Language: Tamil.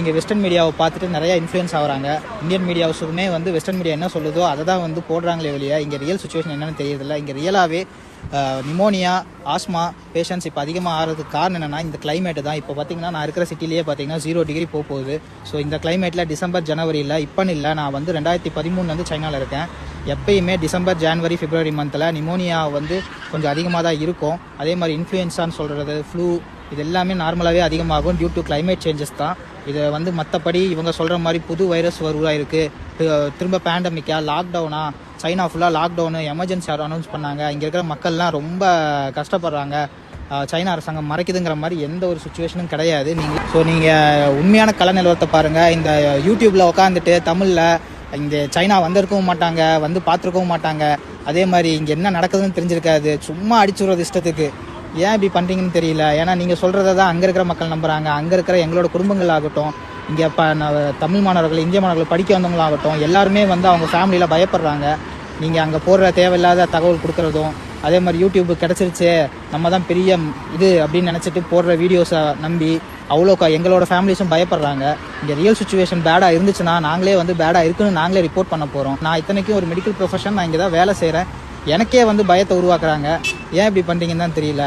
இங்கே வெஸ்டர்ன் மீடியாவை பார்த்துட்டு நிறைய இன்ஃப்ளூயன்ஸ் ஆகிறாங்க. இந்தியன் மீடியாவுமே வந்து வெஸ்டர்ன் மீடியா என்ன சொல்லுதோ அதை தான் வந்து போடுறாங்களே வெளியே இங்கே ரியல் சுச்சுவேஷன் என்னென்னு தெரியறதில்ல. இங்கே ரியலாகவே நிமோனியா, ஆஸ்மா பேஷண்ட்ஸ் இப்போ அதிகமாக ஆகிறதுக்கு காரணம் என்னென்னா இந்த கிளைமேட்டு தான். இப்போ பார்த்தீங்கன்னா நான் இருக்கிற சிட்டிலேயே பார்த்தீங்கன்னா 0 டிகிரி போகுது. ஸோ இந்த கிளைமேட்டில் டிசம்பர் ஜனவரியில் இப்போன்னு இல்லை, நான் வந்து 2013 சைனாவில் இருக்கேன். எப்பயுமே டிசம்பர் ஜனவரி பிப்ரவரி மந்தில் நிமோனியா வந்து கொஞ்சம் அதிகமாக தான் இருக்கும். அதே மாதிரி இன்ஃப்ளூயன்ஸான்னு சொல்கிறது, ஃப்ளூ, இது எல்லாமே நார்மலாகவே அதிகமாகும் டியூ டு கிளைமேட் சேஞ்சஸ் தான். இதை வந்து மற்றபடி இவங்க சொல்கிற மாதிரி புது வைரஸ் உருவாயிருக்கு, திரும்ப பேண்டமிக்கா, லாக்டவுனா, சைனா ஃபுல்லாக லாக்டவுனு, எமர்ஜென்சி அனௌன்ஸ் பண்ணாங்க, இங்கே இருக்கிற மக்கள்லாம் ரொம்ப கஷ்டப்படுறாங்க, சைனா அரசாங்கம் மறைக்குதுங்கிற மாதிரி எந்த ஒரு சுச்சுவேஷனும் கிடையாது. நீங்கள் உண்மையான கல நிலவரத்தை பாருங்கள். இந்த யூடியூப்பில் உட்காந்துட்டு தமிழில் இங்கே சைனா வந்திருக்கவும் மாட்டாங்க, வந்து பார்த்துருக்கவும் மாட்டாங்க, அதே மாதிரி இங்கே என்ன நடக்குதுன்னு தெரிஞ்சிருக்காது, சும்மா அடிச்சுடுறது இஷ்டத்துக்கு. ஏன் இப்படி பண்ணுறீங்கன்னு தெரியல. ஏன்னா நீங்கள் சொல்கிறத தான் அங்கே இருக்கிற மக்கள் நம்புகிறாங்க. அங்கே இருக்கிற எங்களோட குடும்பங்கள் ஆகட்டும், இங்கே தமிழ் மாணவர்கள், இந்திய மாணவர்கள் படிக்க வந்தவங்களாகட்டும், எல்லாருமே வந்து அவங்க ஃபேமிலியில் பயப்படுறாங்க. நீங்கள் அங்கே போடுற தேவையில்லாத தகவல் கொடுக்குறதும், அதே மாதிரி யூடியூப் கிடச்சிருச்சு நம்ம தான் பெரிய இது அப்படின்னு நினச்சிட்டு போடுற வீடியோஸை நம்பி அவ்வளோ எங்களோட ஃபேமிலிஸும் பயப்படுறாங்க. இங்கே ரியல் சுச்சுவேஷன் பேடாக இருந்துச்சுன்னா நாங்களே வந்து பேடாக இருக்குன்னு நாங்களே ரிப்போர்ட் பண்ண போகிறோம். நான் இத்தனைக்கும் ஒரு மெடிக்கல் ப்ரொஃபஷன், நான் இங்கே தான் வேலை செய்கிறேன். எனக்கே வந்து பயத்தை உருவாக்குறாங்க. ஏன் இப்படி பண்ணுறீங்கன்னு தான் தெரியல.